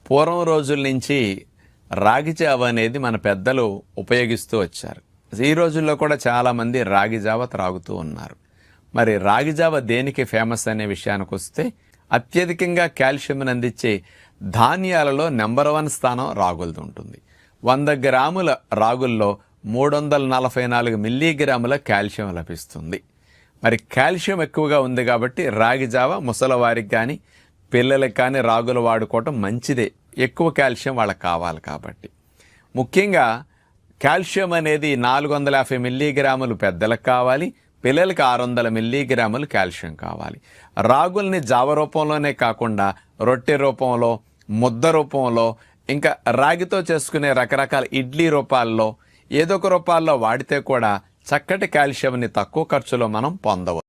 పూర్వం రోజుల నుంచి రాగి జావ అనేది మన పెద్దలు ఉపయోగిస్తూ వచ్చారు. ఈ రోజుల్లో కూడా చాలామంది రాగి జావ త్రాగుతూ ఉన్నారు. మరి రాగి జావ దేనికి ఫేమస్ అనే విషయానికి వస్తే, అత్యధికంగా కాల్షియంని అందించే ధాన్యాలలో నెంబర్ 1 స్థానం రాగులది ఉంటుంది. 100 గ్రాముల రాగుల్లో 344 మిల్లీగ్రాముల కాల్షియం లభిస్తుంది. మరి కాల్షియం ఎక్కువగా ఉంది కాబట్టి రాగి జావ ముసలివారికి కానీ పిల్లలకి కానీ రాగులు వాడుకోవటం మంచిదే. ఎక్కువ కాల్షియం వాళ్ళకి కావాలి కాబట్టి. ముఖ్యంగా కాల్షియం అనేది 450 మిల్లీగ్రాములు పెద్దలకు కావాలి, పిల్లలకి 600 మిల్లీగ్రాములు కాల్షియం కావాలి. రాగుల్ని జావ రూపంలోనే కాకుండా రొట్టె రూపంలో, ముద్ద రూపంలో, ఇంకా రాగితో చేసుకునే రకరకాల ఇడ్లీ రూపాల్లో, ఏదో ఒక రూపాల్లో వాడితే కూడా చక్కటి కాల్షియంని తక్కువ ఖర్చులో మనం పొందవచ్చు.